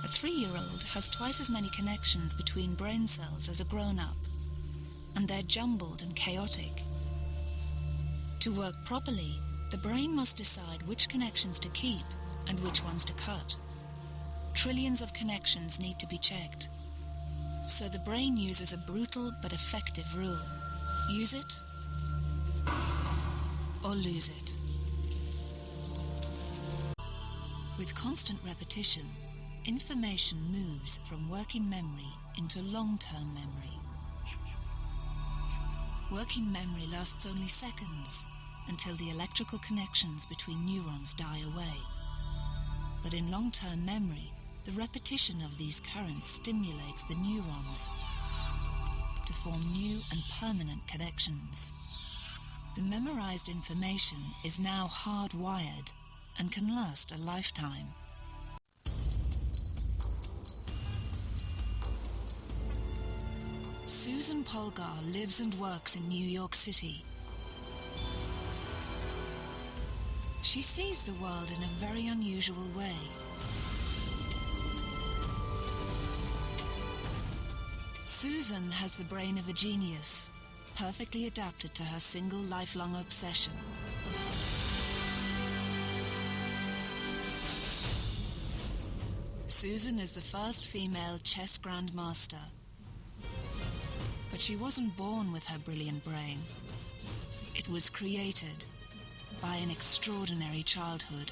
A 3-year-old has twice as many connections between brain cells as a grown-up, and they're jumbled and chaotic. To work properly, the brain must decide which connections to keep and which ones to cut. Trillions of connections need to be checked. So the brain uses a brutal but effective rule. Use it or lose it. With constant repetition, information moves from working memory into long-term memory. Working memory lasts only seconds until the electrical connections between neurons die away. But in long-term memory, the repetition of these currents stimulates the neurons to form new and permanent connections. The memorized information is now hardwired and can last a lifetime. Susan Polgar lives and works in New York City. She sees the world in a very unusual way. Susan has the brain of a genius, perfectly adapted to her single lifelong obsession. Susan is the first female chess grandmaster. But she wasn't born with her brilliant brain. It was created by an extraordinary childhood.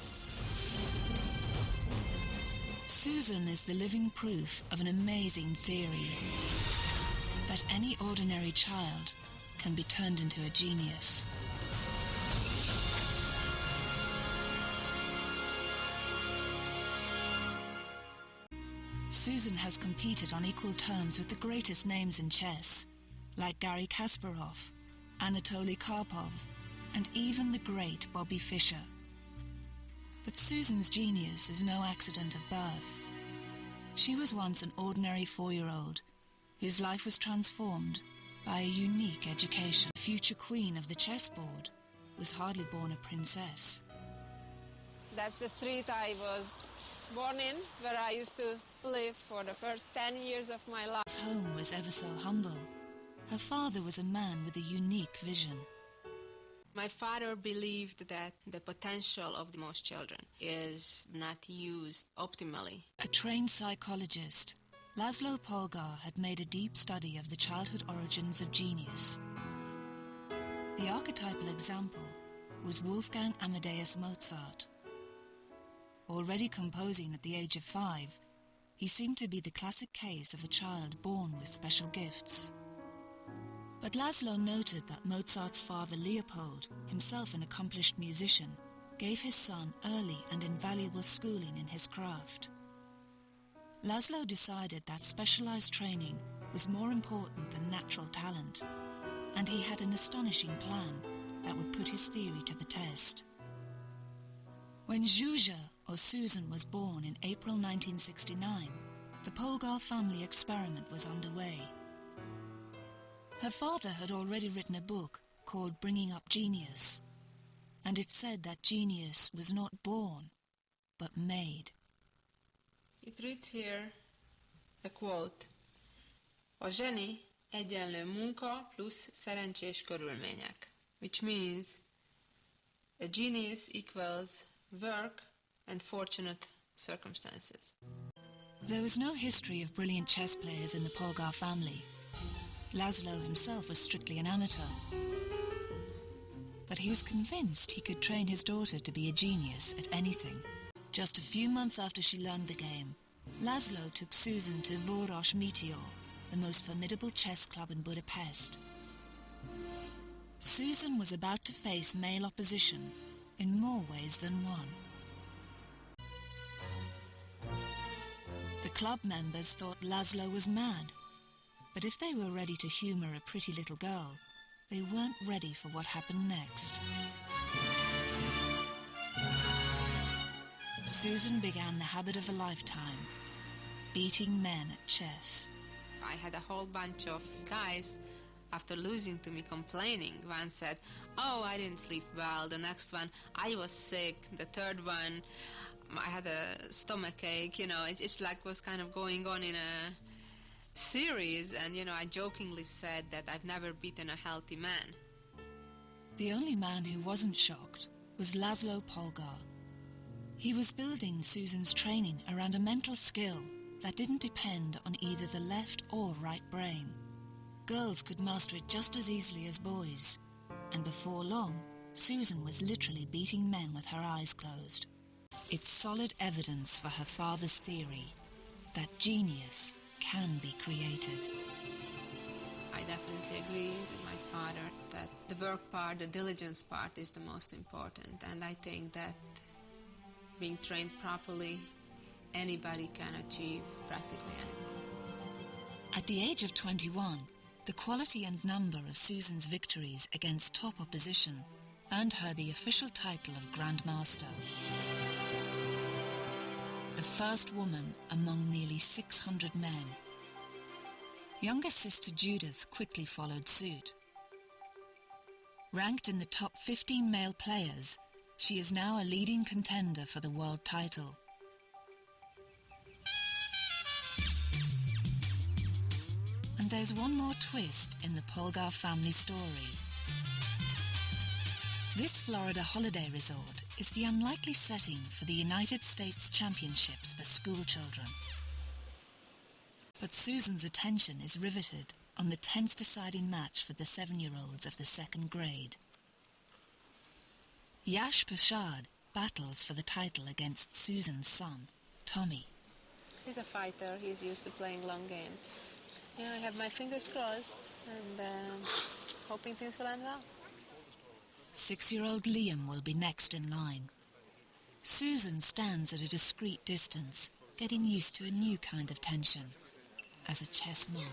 Susan is the living proof of an amazing theory, that any ordinary child can be turned into a genius. Susan has competed on equal terms with the greatest names in chess, like Garry Kasparov, Anatoly Karpov, and even the great Bobby Fischer. But Susan's genius is no accident of birth. She was once an ordinary 4-year-old whose life was transformed by a unique education. The future queen of the chessboard was hardly born a princess. That's the street I was born in, where I used to live for the first 10 years of my life. His home was ever so humble. Her father was a man with a unique vision. My father believed that the potential of most children is not used optimally. A trained psychologist, Laszlo Polgar had made a deep study of the childhood origins of genius. The archetypal example was Wolfgang Amadeus Mozart. Already composing at the age of 5, he seemed to be the classic case of a child born with special gifts. But Laszlo noted that Mozart's father Leopold, himself an accomplished musician, gave his son early and invaluable schooling in his craft. Laszlo decided that specialized training was more important than natural talent, and he had an astonishing plan that would put his theory to the test. When Zsuzsa, or Susan, was born in April 1969, the Polgar family experiment was underway. Her father had already written a book called Bringing Up Genius, and it said that genius was not born, but made. It reads here a quote: A zseni egyenlő munka plusz szerencsés körülmények, which means a genius equals work and fortunate circumstances. There was no history of brilliant chess players in the Polgar family. Laszlo himself was strictly an amateur. But he was convinced he could train his daughter to be a genius at anything. Just a few months after she learned the game, Laszlo took Susan to Vörös Meteor, the most formidable chess club in Budapest. Susan was about to face male opposition in more ways than one. The club members thought Laszlo was mad, but if they were ready to humor a pretty little girl, they weren't ready for what happened next. Susan began the habit of a lifetime, beating men at chess. I had a whole bunch of guys, after losing to me, complaining. One said, "Oh, I didn't sleep well." The next one, "I was sick." The third one, I had a stomach ache, you know, it's like was kind of going on in a series, and, you know, I jokingly said that I've never beaten a healthy man. The only man who wasn't shocked was Laszlo Polgar. He was building Susan's training around a mental skill that didn't depend on either the left or right brain. Girls could master it just as easily as boys, and before long, Susan was literally beating men with her eyes closed. It's solid evidence for her father's theory that genius can be created. I definitely agree with my father that the work part, the diligence part is the most important, and I think that being trained properly, anybody can achieve practically anything. At the age of 21, the quality and number of Susan's victories against top opposition earned her the official title of Grandmaster. The first woman among nearly 600 men. Younger sister Judith quickly followed suit. Ranked in the top 15 male players, she is now a leading contender for the world title. And there's one more twist in the Polgar family story. This Florida holiday resort is the unlikely setting for the United States Championships for school children. But Susan's attention is riveted on the tense deciding match for the 7-year-olds of the second grade. Yash Prashad battles for the title against Susan's son, Tommy. He's a fighter. He's used to playing long games. Yeah, I have my fingers crossed and hoping things will end well. 6-year-old Liam will be next in line. Susan stands at a discreet distance, getting used to a new kind of tension as a chess mom.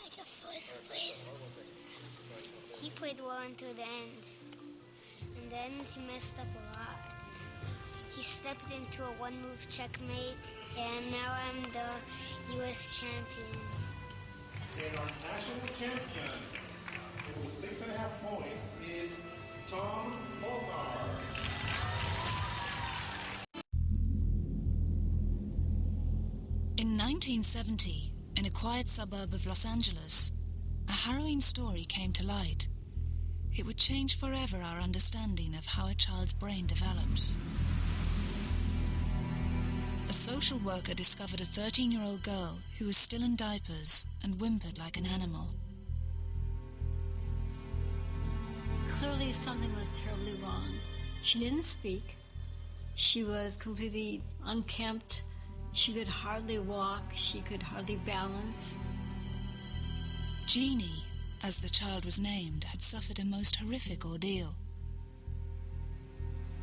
I got first place. He played well until the end, and then he messed up a lot. He stepped into a one-move checkmate, and now I'm the U.S. champion. And our national champion with 6.5 points is Tom Polgar. In 1970, in a quiet suburb of Los Angeles, a harrowing story came to light. It would change forever our understanding of how a child's brain develops. A social worker discovered a 13-year-old girl who was still in diapers and whimpered like an animal. Clearly something was terribly wrong. She didn't speak. She was completely unkempt. She could hardly walk. She could hardly balance. Jeannie, as the child was named, had suffered a most horrific ordeal.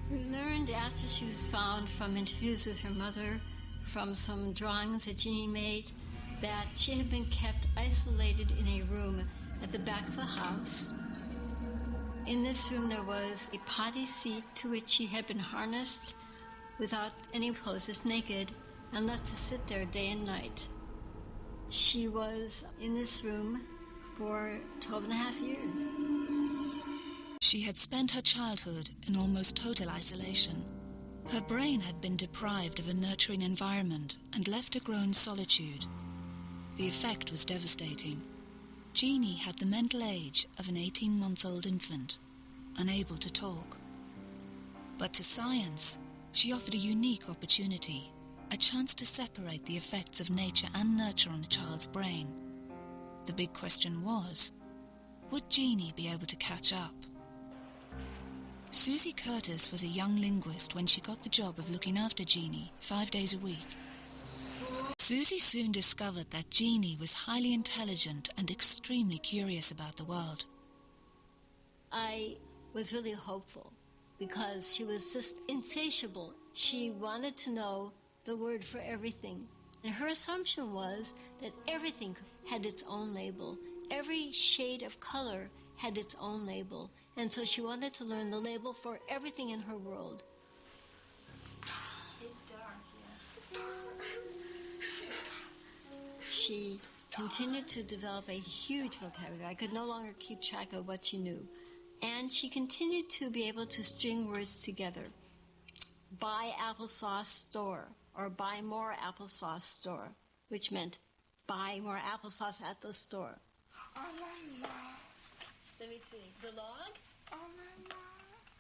We learned after she was found from interviews with her mother, from some drawings that Jeannie made, that she had been kept isolated in a room at the back of the house. In this room there was a potty seat to which she had been harnessed without any clothes, just naked, and left to sit there day and night. She was in this room for 12.5 years. She had spent her childhood in almost total isolation. Her brain had been deprived of a nurturing environment and left to grow in solitude. The effect was devastating. Jeannie had the mental age of an 18-month-old infant, unable to talk. But to science, she offered a unique opportunity, a chance to separate the effects of nature and nurture on a child's brain. The big question was, would Jeannie be able to catch up? Susie Curtis was a young linguist when she got the job of looking after Jeannie 5 days a week. Susie soon discovered that Jeannie was highly intelligent and extremely curious about the world. I was really hopeful because she was just insatiable. She wanted to know the word for everything. And her assumption was that everything had its own label. Every shade of color had its own label. And so she wanted to learn the label for everything in her world. It's dark, yes. She continued to develop a huge vocabulary. I could no longer keep track of what she knew. And she continued to be able to string words together. Buy applesauce store, or buy more applesauce store, which meant buy more applesauce at the store. Let me see. The log?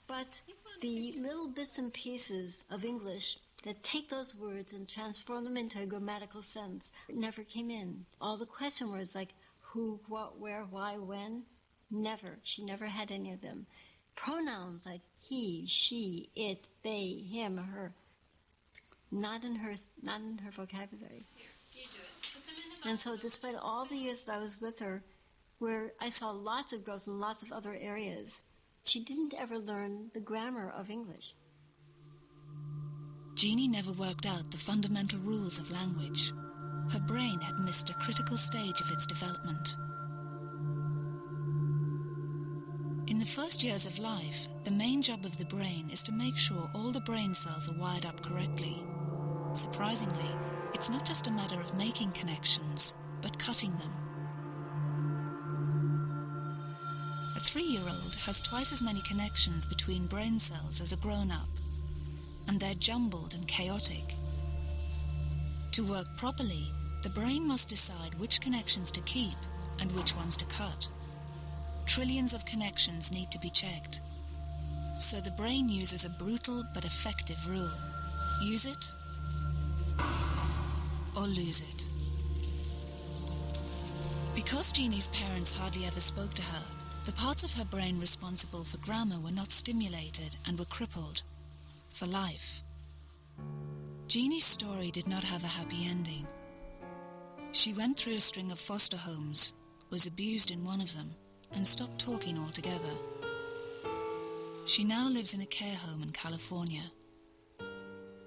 But the little bits and pieces of English that take those words and transform them into a grammatical sense never came in. All the question words like who, what, where, why, when, never. She never had any of them. Pronouns like he, she, it, they, him, her, not in her vocabulary. Here, you do it. Put them in the And so despite all the years that I was with her, where I saw lots of growth in lots of other areas, she didn't ever learn the grammar of English. Jeannie never worked out the fundamental rules of language. Her brain had missed a critical stage of its development. In the first years of life, the main job of the brain is to make sure all the brain cells are wired up correctly. Surprisingly, it's not just a matter of making connections, but cutting them. A 3-year-old has twice as many connections between brain cells as a grown-up, and they're jumbled and chaotic. To work properly, the brain must decide which connections to keep and which ones to cut. Trillions of connections need to be checked. So the brain uses a brutal but effective rule. Use it or lose it. Because Jeannie's parents hardly ever spoke to her, the parts of her brain responsible for grammar were not stimulated and were crippled for life. Jeannie's story did not have a happy ending. She went through a string of foster homes, was abused in one of them, and stopped talking altogether. She now lives in a care home in California.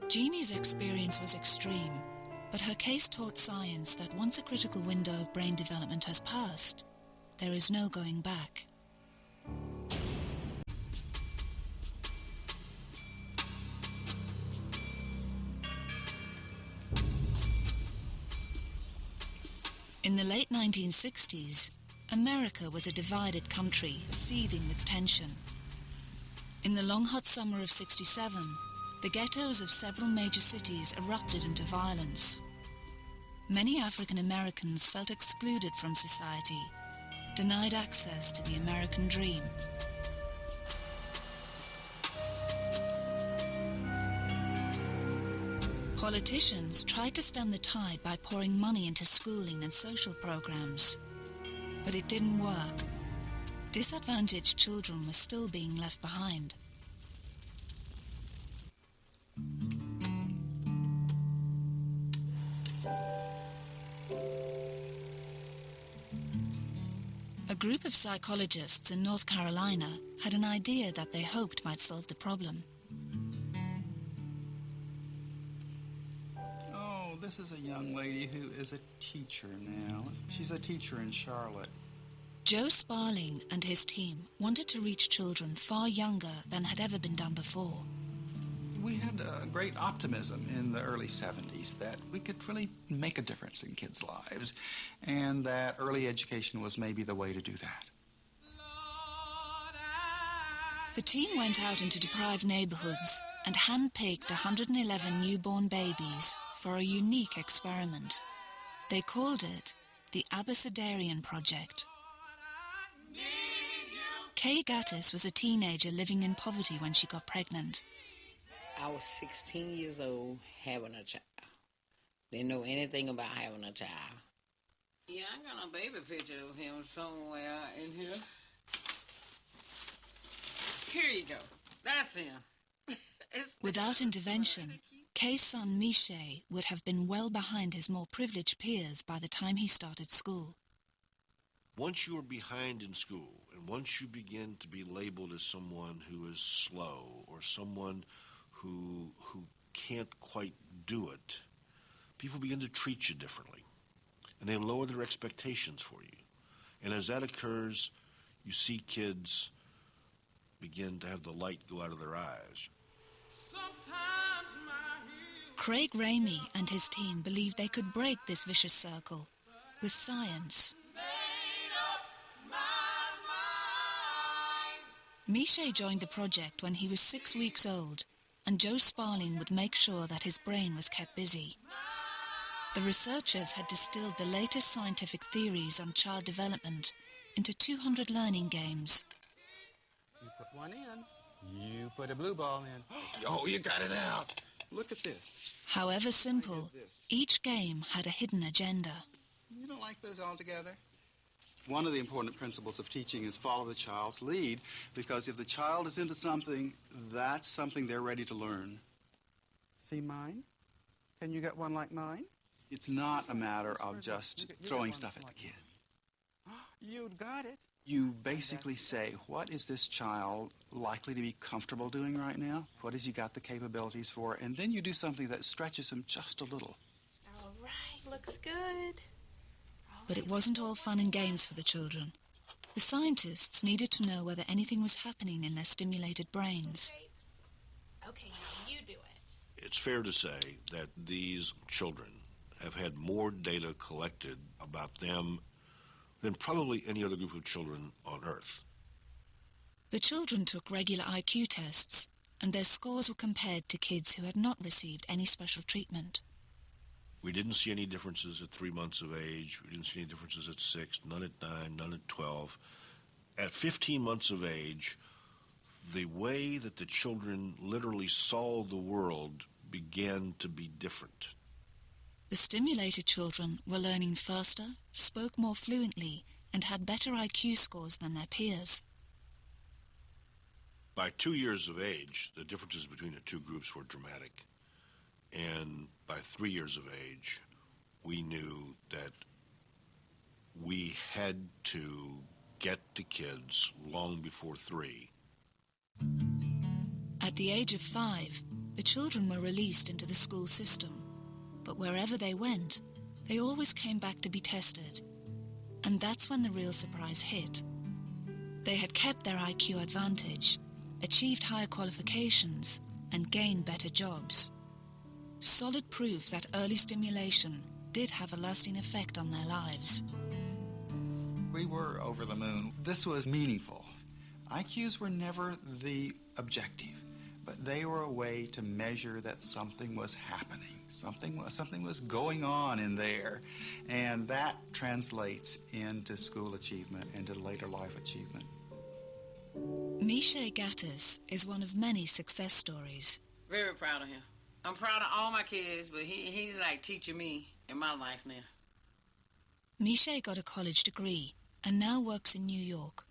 Jeannie's experience was extreme, but her case taught science that once a critical window of brain development has passed, there is no going back. In the late 1960s, America was a divided country, seething with tension. In the long hot summer of '67, the ghettos of several major cities erupted into violence. Many African Americans felt excluded from society, denied access to the American dream. Politicians tried to stem the tide by pouring money into schooling and social programs. But it didn't work. Disadvantaged children were still being left behind. A group of psychologists in North Carolina had an idea that they hoped might solve the problem. This is a young lady who is a teacher now. She's a teacher in Charlotte. Joe Sparling and his team wanted to reach children far younger than had ever been done before. We had a great optimism in the early 70s that we could really make a difference in kids' lives, and that early education was maybe the way to do that. The team went out into deprived neighborhoods and hand-picked 111 newborn babies for a unique experiment. They called it the Abecedarian Project. Kay Gattis was a teenager living in poverty when she got pregnant. I was 16 years old having a child. Didn't know anything about having a child. Yeah, I got a baby picture of him somewhere in here. Here you go. That's him. Without intervention, Kay's son Miche would have been well behind his more privileged peers by the time he started school. Once you are behind in school, and once you begin to be labeled as someone who is slow or someone who can't quite do it, people begin to treat you differently, and they lower their expectations for you. And as that occurs, you see kids begin to have the light go out of their eyes. Craig Ramey and his team believed they could break this vicious circle with science. Miche joined the project when he was 6 weeks old, and Joe Sparling would make sure that his brain was kept busy. The researchers had distilled the latest scientific theories on child development into 200 learning games. You put one in, you put a blue ball in. Oh, you got it out. Look at this. However simple, each game had a hidden agenda. You don't like those altogether? One of the important principles of teaching is follow the child's lead, because if the child is into something, that's something they're ready to learn. See mine? Can you get one like mine? It's not a matter of just throwing stuff at the kid. You got it. You basically say, what is this child likely to be comfortable doing right now? What has he got the capabilities for? And then you do something that stretches him just a little. All right, looks good. But it wasn't all fun and games for the children. The scientists needed to know whether anything was happening in their stimulated brains. Okay, now you do it. It's fair to say that these children have had more data collected about them than probably any other group of children on Earth. The children took regular IQ tests, and their scores were compared to kids who had not received any special treatment. We didn't see any differences at 3 months of age. We didn't see any differences at 6, none at 9, none at 12. At 15 months of age, the way that the children literally saw the world began to be different. The stimulated children were learning faster, spoke more fluently, and had better IQ scores than their peers. By 2 years of age, the differences between the two groups were dramatic. And by 3 years of age, we knew that we had to get to kids long before 3. At the age of 5, the children were released into the school system. But wherever they went, they always came back to be tested. And that's when the real surprise hit. They had kept their IQ advantage, achieved higher qualifications, and gained better jobs. Solid proof that early stimulation did have a lasting effect on their lives. We were over the moon. This was meaningful. IQs were never the objective, but they were a way to measure that something was happening. Something was going on in there, and that translates into school achievement, into later life achievement. Miche Gattis is one of many success stories. Very proud of him. I'm proud of all my kids, but he's like teaching me in my life now. Miche got a college degree and now works in New York.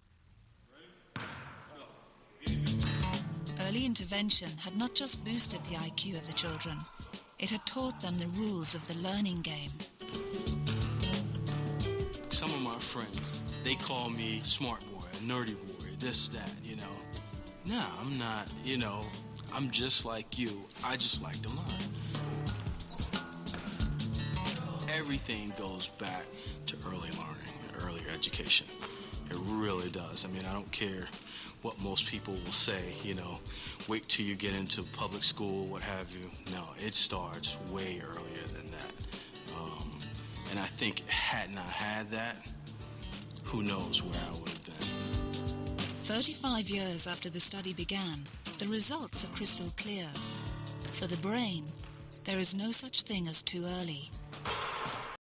Early intervention had not just boosted the IQ of the children, it had taught them the rules of the learning game. Some of my friends, they call me smart boy, a nerdy boy, this, that, you know. Nah, I'm not, you know, I'm just like you. I just like to learn. Everything goes back to early learning, early education. It really does. I mean, I don't care what most people will say, you know, wait till you get into public school, what have you. No, it starts way earlier than that. And I think hadn't I had that, who knows where I would have been. 35 years after the study began, the results are crystal clear. For the brain, there is no such thing as too early.